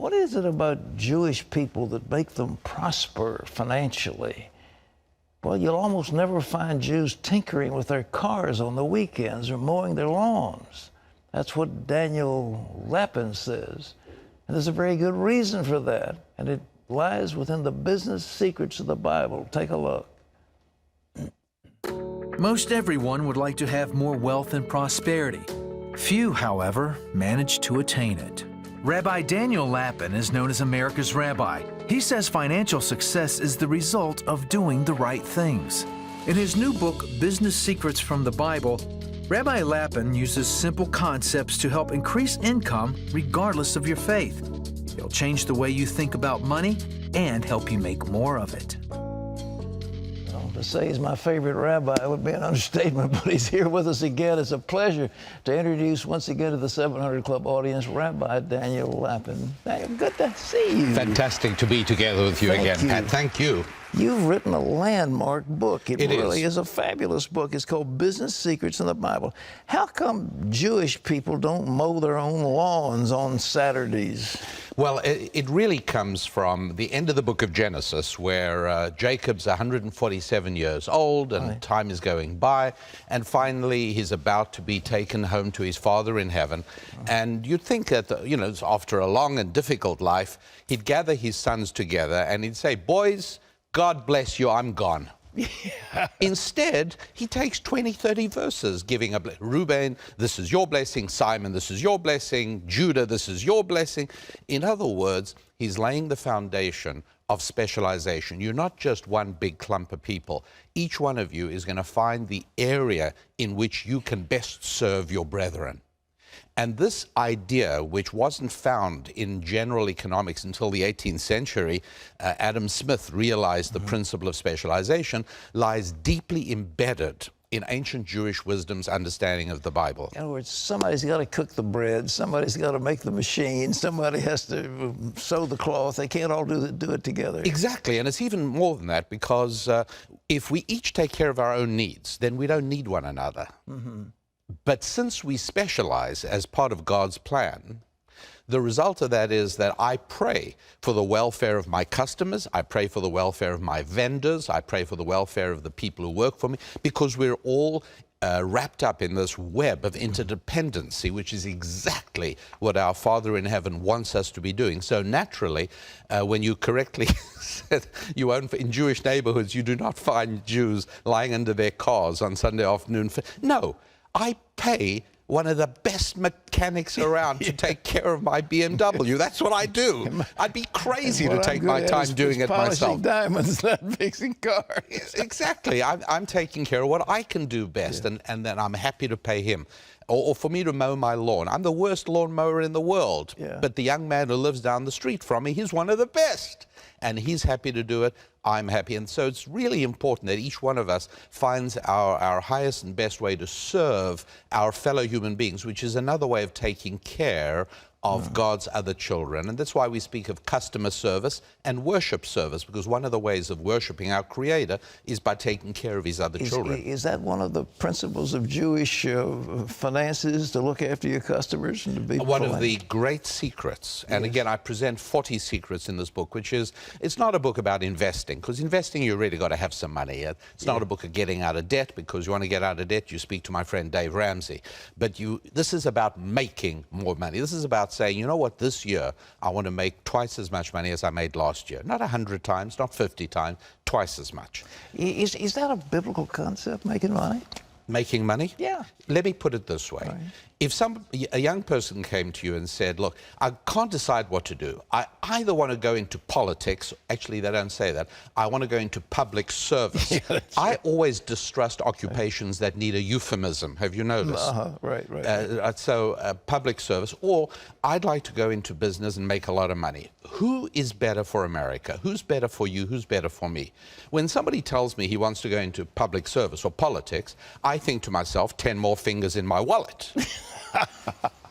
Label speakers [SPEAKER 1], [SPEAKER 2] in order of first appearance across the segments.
[SPEAKER 1] What is it about Jewish people that make them prosper financially? Well, you'll almost never find Jews tinkering with their cars on the weekends or mowing their lawns. That's what Daniel Lapin says. And there's a very good reason for that. And it lies within the business secrets of the Bible. Take a look.
[SPEAKER 2] Most everyone would like to have more wealth and prosperity. Few, however, manage to attain it. Rabbi Daniel Lapin is known as America's rabbi. He says financial success is the result of doing the right things. In his new book, Business Secrets from the Bible, Rabbi Lapin uses simple concepts to help increase income regardless of your faith. He'll change the way you think about money and help you make more of it.
[SPEAKER 1] To say he's my favorite rabbi would be an understatement, but he's here with us again. It's a pleasure to introduce once again to the 700 Club audience, Rabbi Daniel Lapin. Daniel, good to see you.
[SPEAKER 3] Fantastic to be together with you again, Pat. Thank you.
[SPEAKER 1] You've written a landmark book. It really is a fabulous book. It's called Business Secrets in the Bible. How come Jewish people don't mow their own lawns on Saturdays?
[SPEAKER 3] Well, it really comes from the end of the book of Genesis, where Jacob's 147 years old and time is going by, and finally he's about to be taken home to his Father in heaven. And you'd think that, after a long and difficult life, he'd gather his sons together and he'd say, "Boys, God bless you, I'm gone." Yeah. Instead, he takes 20, 30 verses giving a Reuben, this is your blessing. Simon, this is your blessing. Judah, this is your blessing. In other words, he's laying the foundation of specialization. You're not just one big clump of people. Each one of you is going to find the area in which you can best serve your brethren. And this idea, which wasn't found in general economics until the 18th century, Adam Smith realized the principle of specialization, lies deeply embedded in ancient Jewish wisdom's understanding of the Bible.
[SPEAKER 1] In other words, somebody's got to cook the bread, somebody's got to make the machine, somebody has to sew the cloth. They can't all do it together.
[SPEAKER 3] Exactly, and it's even more than that, because if we each take care of our own needs, then we don't need one another. But since we specialize as part of God's plan, the result of that is that I pray for the welfare of my customers, I pray for the welfare of my vendors, I pray for the welfare of the people who work for me, because we're all wrapped up in this web of interdependency, which is exactly what our Father in heaven wants us to be doing. So naturally, when you correctly said you own in Jewish neighborhoods, you do not find Jews lying under their cars on Sunday afternoon. No. I pay one of the best mechanics around to take care of my BMW. That's what I do. I'd be crazy to take my time doing it myself.
[SPEAKER 1] Polishing diamonds, not fixing cars.
[SPEAKER 3] Exactly. I'm taking care of what I can do best, and then I'm happy to pay him. Or for me to mow my lawn. I'm the worst lawn mower in the world, but the young man who lives down the street from me, he's one of the best. And he's happy to do it, I'm happy. And so it's really important that each one of us finds our highest and best way to serve our fellow human beings, which is another way of taking care of God's other children. And that's why we speak of customer service and worship service, because one of the ways of worshiping our Creator is by taking care of his other children.
[SPEAKER 1] Is that one of the principles of Jewish finances, to look after your customers and to be
[SPEAKER 3] one of the great secrets? And again, I present 40 secrets in this book, which is, it's not a book about investing, because investing, you really got to have some money. It's not a book of getting out of debt, because you want to get out of debt, you speak to my friend Dave Ramsey. But this is about making more money. This is about saying, you know what, this year I want to make twice as much money as I made last year. Not 100 times, not 50 times, twice as much.
[SPEAKER 1] Is that a biblical concept, making money?
[SPEAKER 3] Making money?
[SPEAKER 1] Yeah.
[SPEAKER 3] Let me put it this way. If a young person came to you and said, look, I can't decide what to do. I either want to go into politics, actually they don't say that, I want to go into public service. I always distrust occupations that need a euphemism. Have you noticed? So public service, or I'd like to go into business and make a lot of money. Who is better for America? Who's better for you? Who's better for me? When somebody tells me he wants to go into public service or politics, I think to myself, 10 more fingers in my wallet.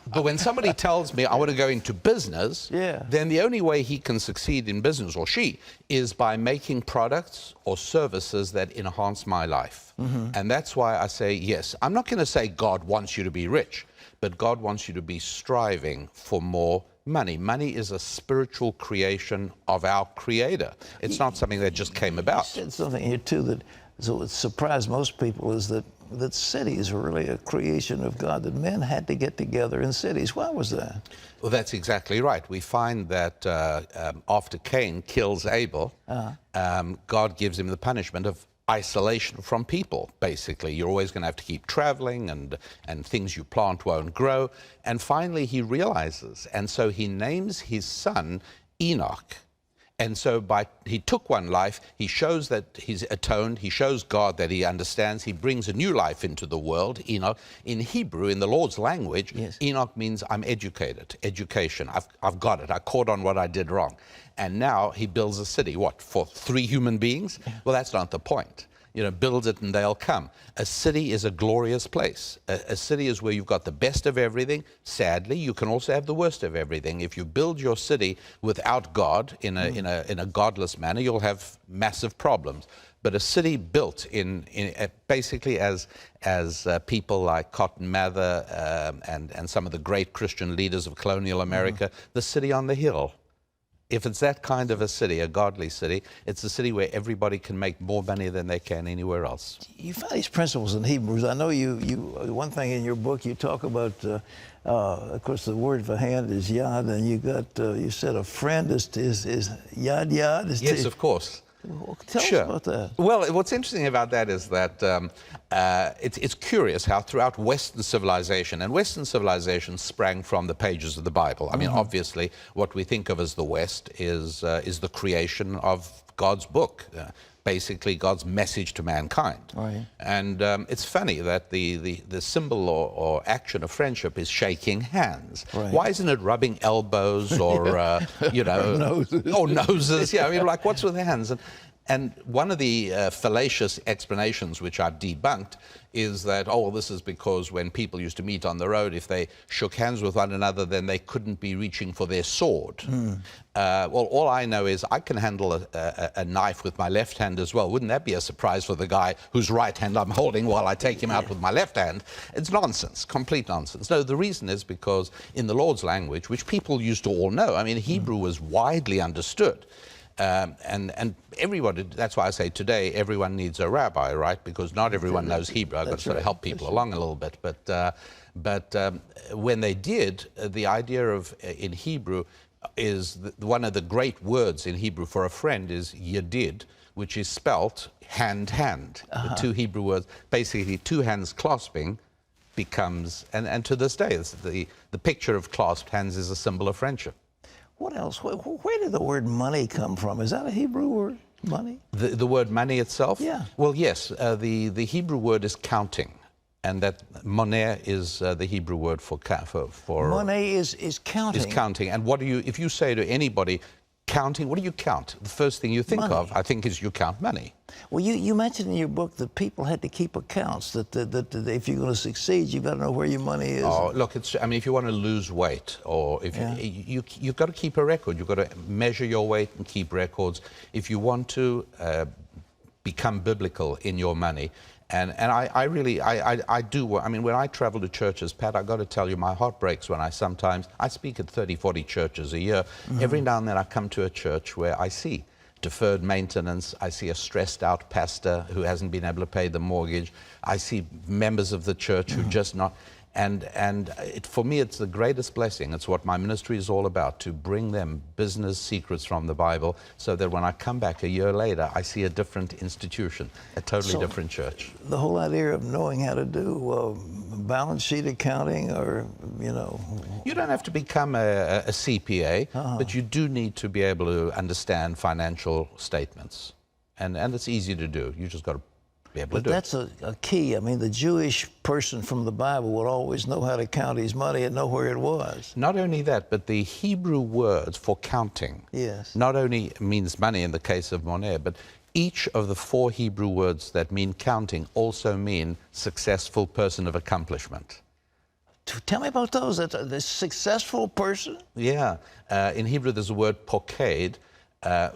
[SPEAKER 3] But when somebody tells me I want to go into business, then the only way he can succeed in business, or she, is by making products or services that enhance my life. And that's why I say, yes, I'm not going to say God wants you to be rich, but God wants you to be striving for more money. Money is a spiritual creation of our Creator. It's not something that just came
[SPEAKER 1] You
[SPEAKER 3] about.
[SPEAKER 1] said something here too that so it surprised most people is that cities are really a creation of God, that men had to get together in cities. Why was that?
[SPEAKER 3] Well, that's exactly right. We find that after Cain kills Abel, God gives him the punishment of isolation from people, basically. You're always going to have to keep traveling, and things you plant won't grow. And finally he realizes, and so he names his son Enoch. And so he took one life, he shows that he's atoned, he shows God that he understands, he brings a new life into the world, Enoch. In Hebrew, in the Lord's language, yes, Enoch means I'm educated, education, I've got it, I caught on what I did wrong. And now he builds a city, what, for 3 human beings? Well, that's not the point. You know, build it and they'll come. A city is a glorious place. A city is where you've got the best of everything. Sadly, you can also have the worst of everything. If you build your city without God in a godless manner, you'll have massive problems. But a city built basically as people like Cotton Mather and some of the great Christian leaders of colonial America, the city on the hill. If it's that kind of a city, a godly city, it's a city where everybody can make more money than they can anywhere else.
[SPEAKER 1] You find these principles in Hebrews. I know one thing in your book, you talk about, of course, the word for hand is yad, and you said a friend is yad.
[SPEAKER 3] Yes, of course.
[SPEAKER 1] Well, tell us about that.
[SPEAKER 3] Well, what's interesting about that is that it's curious how throughout Western civilization, and Western civilization sprang from the pages of the Bible. I mean, obviously, what we think of as the West is the creation of God's book, basically God's message to mankind.
[SPEAKER 1] Right.
[SPEAKER 3] And it's funny that the symbol or action of friendship is shaking hands.
[SPEAKER 1] Right.
[SPEAKER 3] Why isn't it rubbing elbows or, you know,
[SPEAKER 1] noses.
[SPEAKER 3] Or noses? Yeah, I mean, like, what's with hands? And one of the fallacious explanations which I've debunked is that, oh, well, this is because when people used to meet on the road, if they shook hands with one another, then they couldn't be reaching for their sword. Well, all I know is I can handle a knife with my left hand as well. Wouldn't that be a surprise for the guy whose right hand I'm holding while I take him out with my left hand? It's nonsense, complete nonsense. No, the reason is because in the Lord's language, which people used to all know, I mean, Hebrew was widely understood. And everybody, that's why I say today everyone needs a rabbi, right? Because not everyone knows Hebrew. I've got to sort of help people along a little bit. But when they did, the idea of in Hebrew is one of the great words in Hebrew for a friend is yedid, which is spelt hand. The 2 Hebrew words, basically 2 hands clasping becomes, and to this day, it's the picture of clasped hands is a symbol of friendship.
[SPEAKER 1] What else? Where did the word money come from? Is that a Hebrew word, money?
[SPEAKER 3] The word money itself?
[SPEAKER 1] Yeah.
[SPEAKER 3] Well, yes. The Hebrew word is counting, and that money is the Hebrew word for
[SPEAKER 1] money is counting.
[SPEAKER 3] Is counting. And what do you? If you say to anybody, counting, what do you count? The first thing you think of, I think, is you count money.
[SPEAKER 1] Well, you mentioned in your book that people had to keep accounts, that if you're going to succeed, you've got to know where your money is.
[SPEAKER 3] Oh, look, I mean, if you want to lose weight, or if you've got to keep a record. You've got to measure your weight and keep records. If you want to become biblical in your money, and I do. I mean, when I travel to churches, Pat, I've got to tell you, my heart breaks when I speak at 30, 40 churches a year. Every now and then I come to a church where I see deferred maintenance. I see a stressed out pastor who hasn't been able to pay the mortgage. I see members of the church who just not. And for me, it's the greatest blessing. It's what my ministry is all about, to bring them business secrets from the Bible so that when I come back a year later, I see a different institution, a totally different church.
[SPEAKER 1] The whole idea of knowing how to do balance sheet accounting, or, you know.
[SPEAKER 3] You don't have to become a CPA, but you do need to be able to understand financial statements. And it's easy to do. You just got to be able to do it.
[SPEAKER 1] That's a key. I mean, the Jewish person from the Bible would always know how to count his money and know where it was.
[SPEAKER 3] Not only that, but the Hebrew words for counting not only means money in the case of money, but each of the 4 Hebrew words that mean counting also mean successful person of accomplishment.
[SPEAKER 1] Tell me about those. The successful person?
[SPEAKER 3] Yeah. In Hebrew, there's a word poked,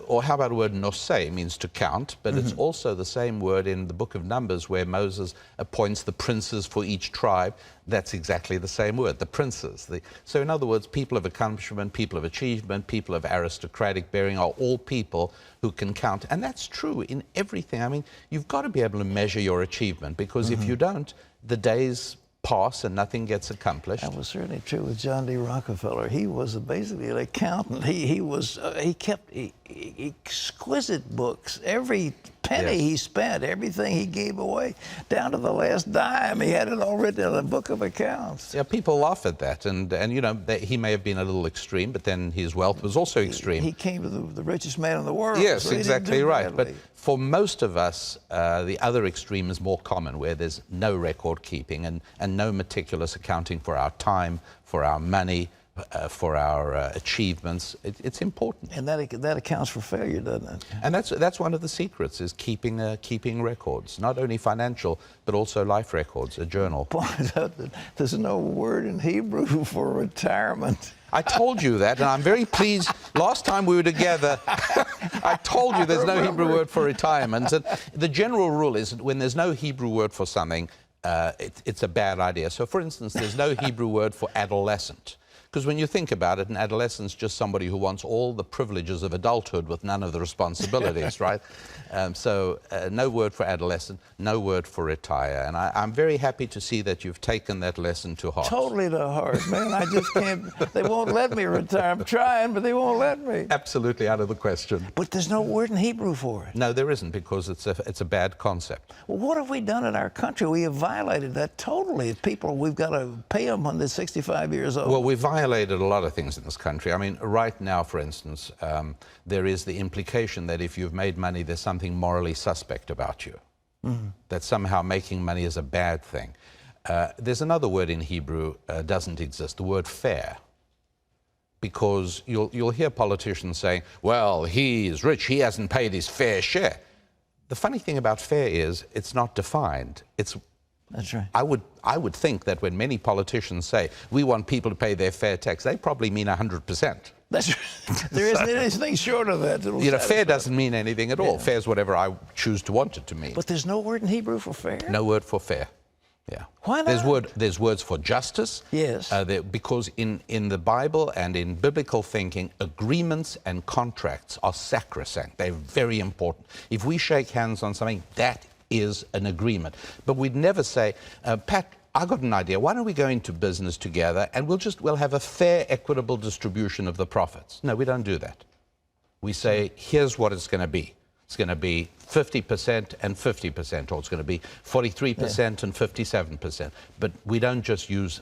[SPEAKER 3] Or how about the word nosei, means to count, but it's also the same word in the book of Numbers where Moses appoints the princes for each tribe. That's exactly the same word, the princes. So in other words, people of accomplishment, people of achievement, people of aristocratic bearing are all people who can count. And that's true in everything. I mean, you've got to be able to measure your achievement, because if you don't, the days pass and nothing gets accomplished.
[SPEAKER 1] That was certainly true with John D. Rockefeller. He was basically an accountant. He kept exquisite books. Every penny he spent, everything he gave away, down to the last dime, he had it all written in a book of accounts.
[SPEAKER 3] Yeah, people laugh at that, and you know, he may have been a little extreme, but then his wealth was also extreme.
[SPEAKER 1] He came to the richest man in the world.
[SPEAKER 3] Yes,
[SPEAKER 1] so
[SPEAKER 3] exactly right.
[SPEAKER 1] Badly.
[SPEAKER 3] But for most of us, the other extreme is more common, where there's no record keeping and no meticulous accounting for our time, for our money, for our achievements. It's important.
[SPEAKER 1] And that accounts for failure, doesn't it?
[SPEAKER 3] And that's one of the secrets, is keeping records, not only financial, but also life records, a journal.
[SPEAKER 1] Point out that there's no word in Hebrew for retirement.
[SPEAKER 3] I told you that, and I'm very pleased. Last time we were together, I told you there's no Hebrew word for retirement. And the general rule is that when there's no Hebrew word for something, it's a bad idea. So, for instance, there's no Hebrew word for adolescent. Because when you think about it, an adolescent's just somebody who wants all the privileges of adulthood with none of the responsibilities, right? So no word for adolescent, no word for retire. And I'm very happy to see that you've taken that lesson to heart.
[SPEAKER 1] Totally to heart, man. I just can't, they won't let me retire. I'm trying, but they won't let me.
[SPEAKER 3] Absolutely out of the question.
[SPEAKER 1] But there's no word in Hebrew for it.
[SPEAKER 3] No, there isn't, because it's a bad concept.
[SPEAKER 1] Well, what have we done in our country? We have violated that totally. People, we've got to pay them when they're 65 years old.
[SPEAKER 3] Well, we violated a lot of things in this country. I mean, right now, for instance, there is the implication that if you've made money, there's something morally suspect about you. That somehow making money is a bad thing. There's another word in Hebrew doesn't exist, the word fair. Because you'll hear politicians saying, well, he is rich, he hasn't paid his fair share. The funny thing about fair is it's not defined.
[SPEAKER 1] That's right.
[SPEAKER 3] I would think that when many politicians say, we want people to pay their fair tax, they probably mean 100%.
[SPEAKER 1] That's right. There isn't anything short of that.
[SPEAKER 3] You know, fair doesn't mean anything at all. Fair is whatever I choose to want it to mean.
[SPEAKER 1] But there's no word in Hebrew for fair?
[SPEAKER 3] No word for fair. Yeah.
[SPEAKER 1] Why not?
[SPEAKER 3] There's words for justice.
[SPEAKER 1] Yes.
[SPEAKER 3] Because in the Bible and in biblical thinking, agreements and contracts are sacrosanct. They're very important. If we shake hands on something, that is an agreement. But we'd never say, Pat, I got an idea. Why don't we go into business together and we'll have a fair, equitable distribution of the profits? No, we don't do that. We say, here's what it's going to be. It's going to be 50% and 50%, or it's going to be 43% and 57%. But we don't just use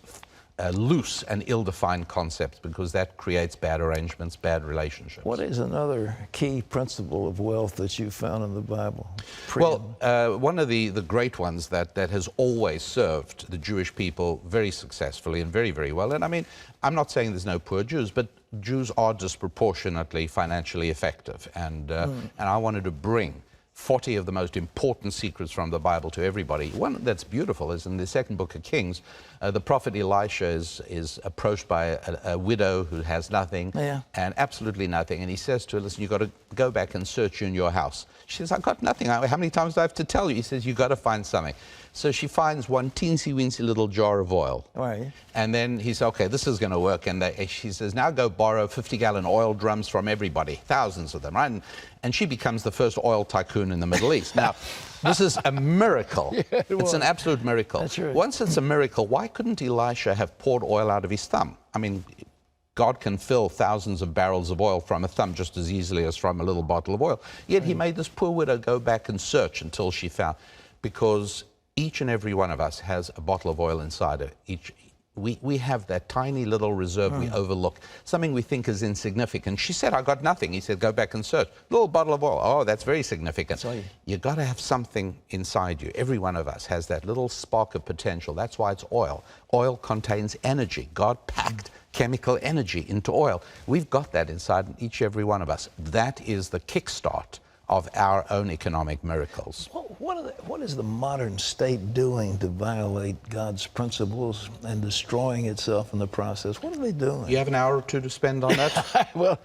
[SPEAKER 3] loose and ill-defined concepts, because that creates bad arrangements, bad relationships.
[SPEAKER 1] What is another key principle of wealth that you found in the Bible?
[SPEAKER 3] Well, one of the great ones that has always served the Jewish people very successfully and very, very well, and I mean, I'm not saying there's no poor Jews, but Jews are disproportionately financially effective, and I wanted to bring 40 of the most important secrets from the Bible to everybody. One that's beautiful is in the second book of Kings. The prophet Elisha is approached by a widow who has nothing, and absolutely nothing. And he says to her, listen, you've got to go back and search in your house. She says, I've got nothing. How many times do I have to tell you? He says, you've got to find something. So she finds one teensy-weensy little jar of oil.
[SPEAKER 1] Right.
[SPEAKER 3] And then he says, okay, this is going to work. And she says, now go borrow 50-gallon oil drums from everybody, thousands of them, right? And she becomes the first oil tycoon in the Middle East. Now, this is a miracle. Yeah, it's an absolute miracle.
[SPEAKER 1] That's right.
[SPEAKER 3] Once it's a miracle, why couldn't Elisha have poured oil out of his thumb? I mean, God can fill thousands of barrels of oil from a thumb just as easily as from a little bottle of oil. Yet he made this poor widow go back and search until she found, because each and every one of us has a bottle of oil inside her. We have that tiny little reserve we overlook, something we think is insignificant. She said, I got nothing. He said, go back and search. Little bottle of oil. Oh, that's very significant. You got to have something inside you. Every one of us has that little spark of potential. That's why it's oil. Oil contains energy. God packed chemical energy into oil. We've got that inside each and every one of us. That is the kickstart of our own economic miracles.
[SPEAKER 1] What is the modern state doing to violate God's principles and destroying itself in the process? What are they doing?
[SPEAKER 3] You have an hour or two to spend on that?
[SPEAKER 1] Well,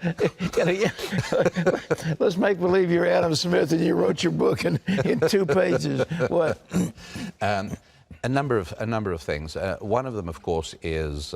[SPEAKER 1] let's make believe you're Adam Smith and you wrote your book in 2 pages. What?
[SPEAKER 3] A number of things. One of them, of course, is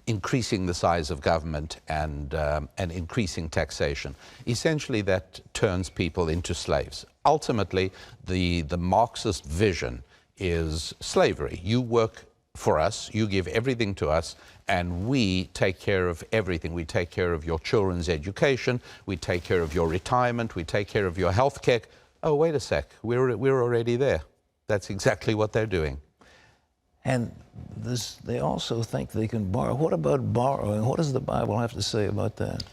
[SPEAKER 3] increasing the size of government and increasing taxation. Essentially, that turns people into slaves. Ultimately, the Marxist vision is slavery. You work for us, you give everything to us, and we take care of everything. We take care of your children's education, we take care of your retirement, we take care of your health care. Oh, wait a sec, we're already there. That's exactly what they're doing.
[SPEAKER 1] And they also think they can borrow. What about borrowing? What does the Bible have to say about that?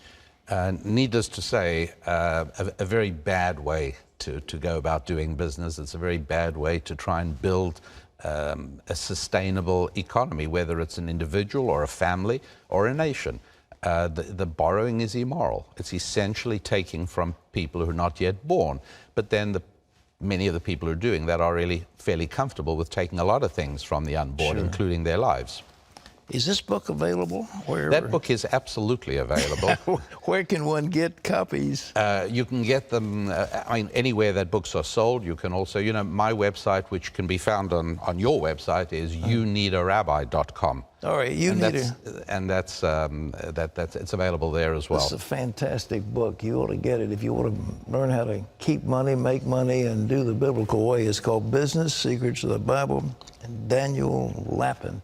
[SPEAKER 3] Needless to say, a very bad way to go about doing business. It's a very bad way to try and build a sustainable economy, whether it's an individual or a family or a nation. The borrowing is immoral. It's essentially taking from people who are not yet born. But then many of the people who are doing that are really fairly comfortable with taking a lot of things from the unborn,
[SPEAKER 1] sure,
[SPEAKER 3] including their lives.
[SPEAKER 1] Is this book available? Where?
[SPEAKER 3] That book is absolutely available.
[SPEAKER 1] Where can one get copies?
[SPEAKER 3] You can get them anywhere that books are sold. You can also, my website, which can be found on your website, is youneedarabbi.com.
[SPEAKER 1] All right,
[SPEAKER 3] it's available there as well.
[SPEAKER 1] It's a fantastic book. You ought to get it if you want to learn how to keep money, make money, and do the biblical way. It's called Business Secrets of the Bible, and Daniel Lapin.